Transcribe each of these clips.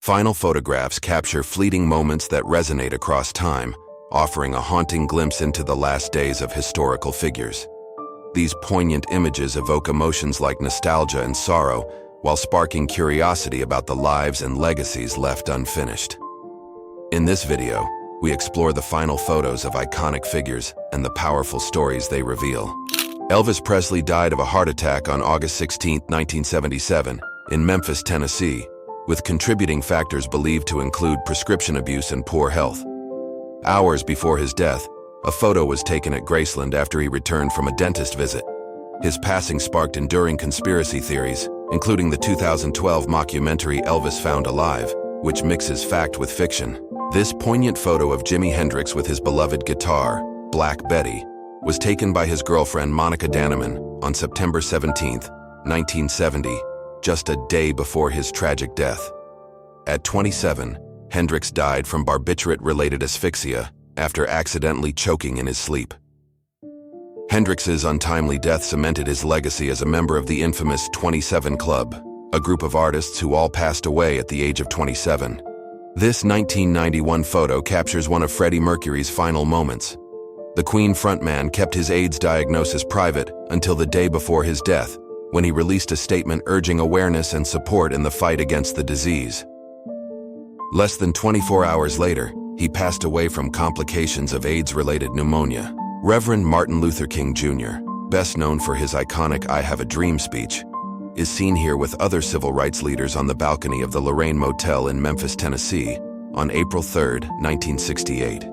Final photographs capture fleeting moments that resonate across time, offering a haunting glimpse into the last days of historical figures. These poignant images evoke emotions like nostalgia and sorrow, while sparking curiosity about the lives and legacies left unfinished. In this video, we explore the final photos of iconic figures and the powerful stories they reveal. Elvis Presley died of a heart attack on August 16, 1977, in Memphis, Tennessee, with contributing factors believed to include prescription abuse and poor health. Hours before his death, a photo was taken at Graceland after he returned from a dentist visit. His passing sparked enduring conspiracy theories, including the 2012 mockumentary Elvis Found Alive, which mixes fact with fiction. This poignant photo of Jimi Hendrix with his beloved guitar, Black Betty, was taken by his girlfriend Monica Dannemann on September 17, 1970, just a day before his tragic death. At 27, Hendrix died from barbiturate-related asphyxia after accidentally choking in his sleep. Hendrix's untimely death cemented his legacy as a member of the infamous 27 Club, a group of artists who all passed away at the age of 27. This 1991 photo captures one of Freddie Mercury's final moments. The Queen frontman kept his AIDS diagnosis private until the day before his death, when he released a statement urging awareness and support in the fight against the disease. Less than 24 hours later, he passed away from complications of AIDS-related pneumonia. Reverend Martin Luther King Jr., best known for his iconic "I Have a Dream" speech, is seen here with other civil rights leaders on the balcony of the Lorraine Motel in Memphis, Tennessee, on April 3, 1968.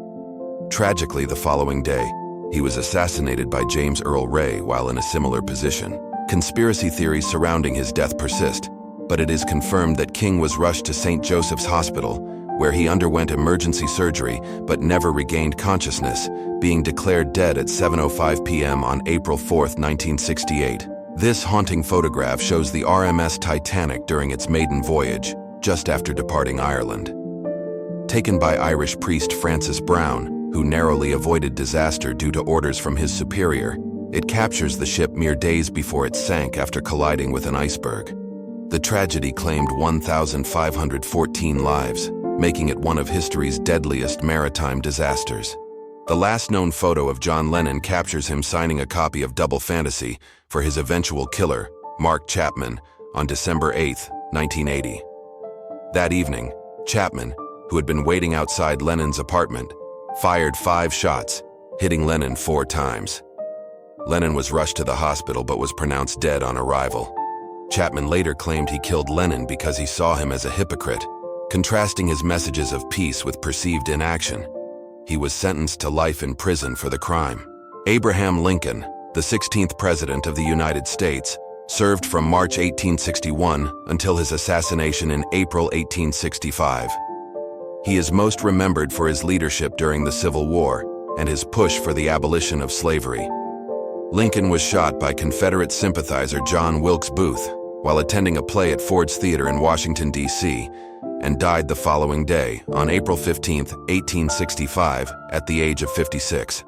Tragically, the following day, he was assassinated by James Earl Ray while in a similar position. Conspiracy theories surrounding his death persist, but it is confirmed that King was rushed to St. Joseph's Hospital, where he underwent emergency surgery but never regained consciousness, being declared dead at 7:05 p.m. on April 4, 1968. This haunting photograph shows the RMS Titanic during its maiden voyage, just after departing Ireland. Taken by Irish priest Francis Brown, who narrowly avoided disaster due to orders from his superior, it captures the ship mere days before it sank after colliding with an iceberg. The tragedy claimed 1,514 lives, making it one of history's deadliest maritime disasters. The last known photo of John Lennon captures him signing a copy of Double Fantasy for his eventual killer, Mark Chapman, on December 8, 1980. That evening, Chapman, who had been waiting outside Lennon's apartment, fired 5 shots, hitting Lennon 4 times. Lennon was rushed to the hospital but was pronounced dead on arrival. Chapman later claimed he killed Lennon because he saw him as a hypocrite, contrasting his messages of peace with perceived inaction. He was sentenced to life in prison for the crime. Abraham Lincoln, the 16th President of the United States, served from March 1861 until his assassination in April 1865. He is most remembered for his leadership during the Civil War and his push for the abolition of slavery. Lincoln was shot by Confederate sympathizer John Wilkes Booth while attending a play at Ford's Theater in Washington, D.C., and died the following day, on April 15, 1865, at the age of 56.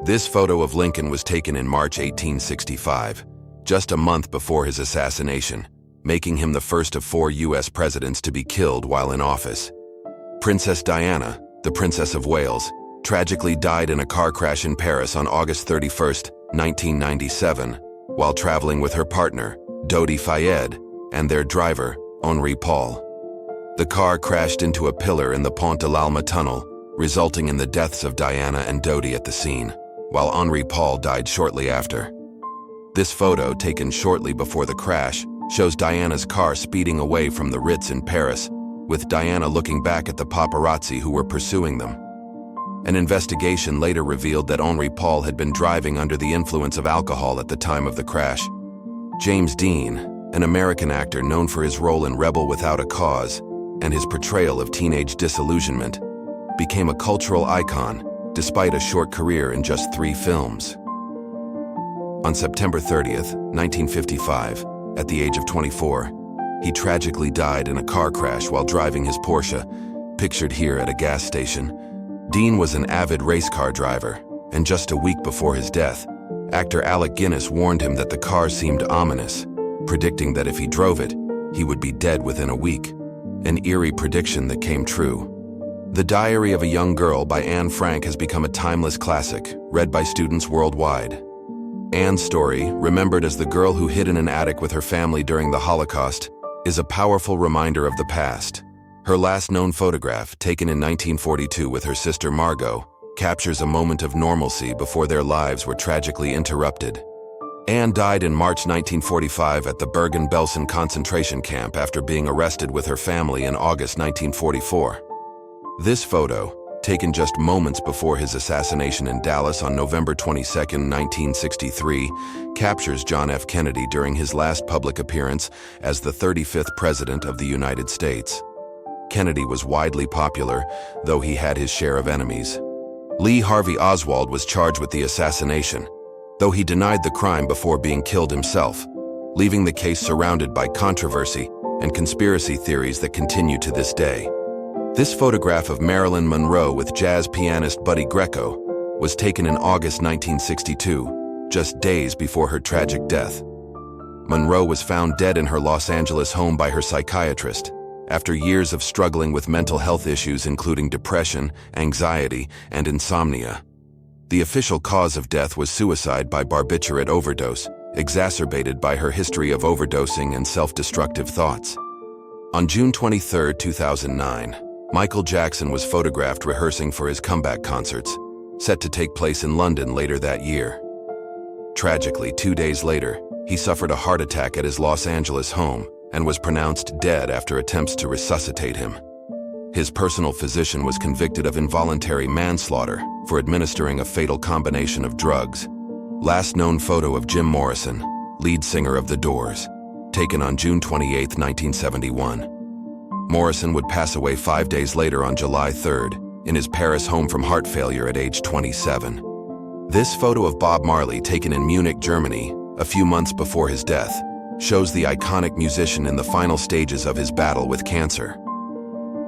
This photo of Lincoln was taken in March 1865, just a month before his assassination, making him the first of 4 U.S. presidents to be killed while in office. Princess Diana, the Princess of Wales, tragically died in a car crash in Paris on August 31, 1997, while traveling with her partner, Dodi Fayed, and their driver, Henri Paul. The car crashed into a pillar in the Pont de l'Alma tunnel, resulting in the deaths of Diana and Dodi at the scene, while Henri Paul died shortly after. This photo, taken shortly before the crash, shows Diana's car speeding away from the Ritz in Paris, with Diana looking back at the paparazzi who were pursuing them. An investigation later revealed that Henri Paul had been driving under the influence of alcohol at the time of the crash. James Dean, an American actor known for his role in Rebel Without a Cause and his portrayal of teenage disillusionment, became a cultural icon despite a short career in just 3 films. On September 30, 1955, at the age of 24, he tragically died in a car crash while driving his Porsche, pictured here at a gas station. Dean was an avid race car driver, and just a week before his death, actor Alec Guinness warned him that the car seemed ominous, predicting that if he drove it, he would be dead within a week. an eerie prediction that came true. The Diary of a Young Girl by Anne Frank has become a timeless classic, read by students worldwide. Anne's story, remembered as the girl who hid in an attic with her family during the Holocaust, is a powerful reminder of the past. Her last known photograph, taken in 1942 with her sister Margot, captures a moment of normalcy before their lives were tragically interrupted. Anne died in March 1945 at the Bergen-Belsen concentration camp after being arrested with her family in August 1944. This photo, taken just moments before his assassination in Dallas on November 22, 1963, captures John F. Kennedy during his last public appearance as the 35th President of the United States. Kennedy was widely popular, though he had his share of enemies. Lee Harvey Oswald was charged with the assassination, though he denied the crime before being killed himself, leaving the case surrounded by controversy and conspiracy theories that continue to this day. This photograph of Marilyn Monroe with jazz pianist Buddy Greco was taken in August 1962, just days before her tragic death. Monroe was found dead in her Los Angeles home by her psychiatrist, after years of struggling with mental health issues including depression, anxiety, and insomnia. The official cause of death was suicide by barbiturate overdose, exacerbated by her history of overdosing and self-destructive thoughts. On June 23, 2009, Michael Jackson was photographed rehearsing for his comeback concerts, set to take place in London later that year. Tragically, 2 days later, he suffered a heart attack at his Los Angeles home and was pronounced dead after attempts to resuscitate him. His personal physician was convicted of involuntary manslaughter for administering a fatal combination of drugs. Last known photo of Jim Morrison, lead singer of The Doors, taken on June 28, 1971. Morrison would pass away 5 days later on July 3rd, in his Paris home from heart failure at age 27. This photo of Bob Marley, taken in Munich, Germany, a few months before his death, shows the iconic musician in the final stages of his battle with cancer.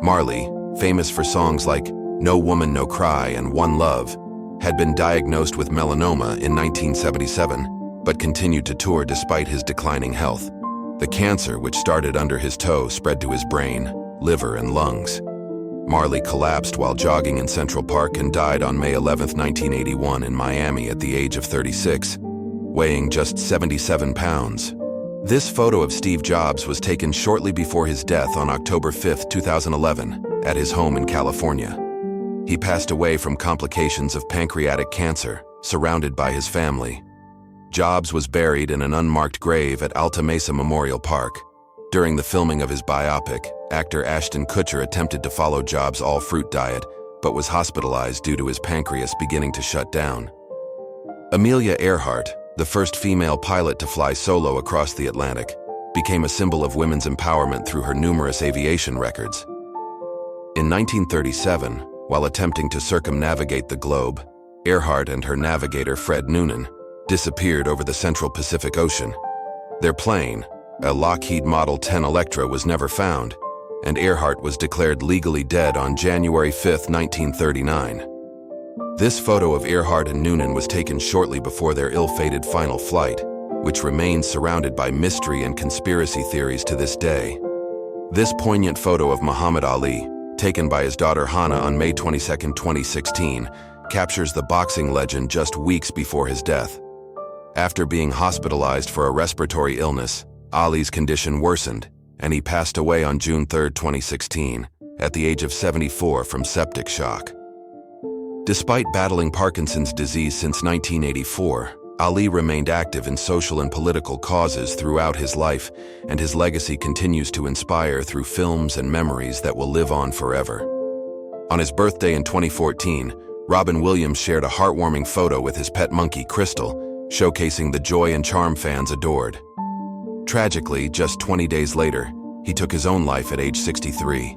Marley, famous for songs like No Woman, No Cry and One Love, had been diagnosed with melanoma in 1977, but continued to tour despite his declining health. The cancer, which started under his toe, spread to his brain, liver, and lungs. Marley collapsed while jogging in Central Park and died on May 11, 1981 in Miami at the age of 36, weighing just 77 pounds. This photo of Steve Jobs was taken shortly before his death on October 5, 2011, at his home in California. He passed away from complications of pancreatic cancer, surrounded by his family. Jobs was buried in an unmarked grave at Alta Mesa Memorial Park. During the filming of his biopic, actor Ashton Kutcher attempted to follow Jobs' all-fruit diet, but was hospitalized due to his pancreas beginning to shut down. Amelia Earhart, the first female pilot to fly solo across the Atlantic, became a symbol of women's empowerment through her numerous aviation records. In 1937, while attempting to circumnavigate the globe, Earhart and her navigator Fred Noonan disappeared over the central Pacific Ocean. Their plane, a Lockheed Model 10 Electra, was never found, and Earhart was declared legally dead on January 5, 1939. This photo of Earhart and Noonan was taken shortly before their ill-fated final flight, which remains surrounded by mystery and conspiracy theories to this day. This poignant photo of Muhammad Ali, taken by his daughter Hannah on May 22, 2016, captures the boxing legend just weeks before his death. After being hospitalized for a respiratory illness, Ali's condition worsened, and he passed away on June 3, 2016, at the age of 74 from septic shock. Despite battling Parkinson's disease since 1984, Ali remained active in social and political causes throughout his life, and his legacy continues to inspire through films and memories that will live on forever. On his birthday in 2014, Robin Williams shared a heartwarming photo with his pet monkey, Crystal, showcasing the joy and charm fans adored. Tragically, just 20 days later, he took his own life at age 63.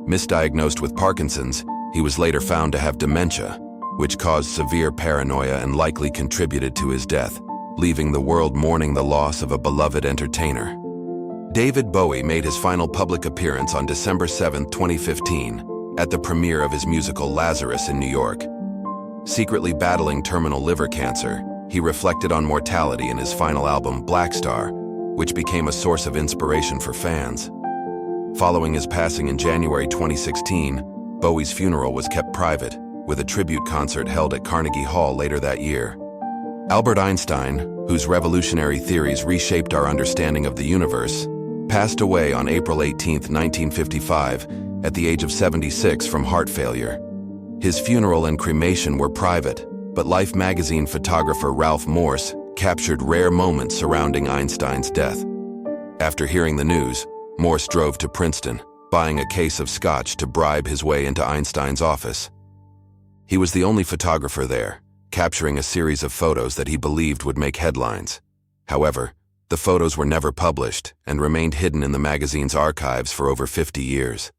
Misdiagnosed with Parkinson's, he was later found to have dementia, which caused severe paranoia and likely contributed to his death, leaving the world mourning the loss of a beloved entertainer. David Bowie made his final public appearance on December 7, 2015, at the premiere of his musical Lazarus in New York. Secretly battling terminal liver cancer, he reflected on mortality in his final album, Black Star, which became a source of inspiration for fans. Following his passing in January 2016, Bowie's funeral was kept private, with a tribute concert held at Carnegie Hall later that year. Albert Einstein, whose revolutionary theories reshaped our understanding of the universe, passed away on April 18, 1955, at the age of 76 from heart failure. His funeral and cremation were private, but Life magazine photographer Ralph Morse captured rare moments surrounding Einstein's death. After hearing the news, Morse drove to Princeton, buying a case of scotch to bribe his way into Einstein's office. He was the only photographer there, capturing a series of photos that he believed would make headlines. However, the photos were never published and remained hidden in the magazine's archives for over 50 years.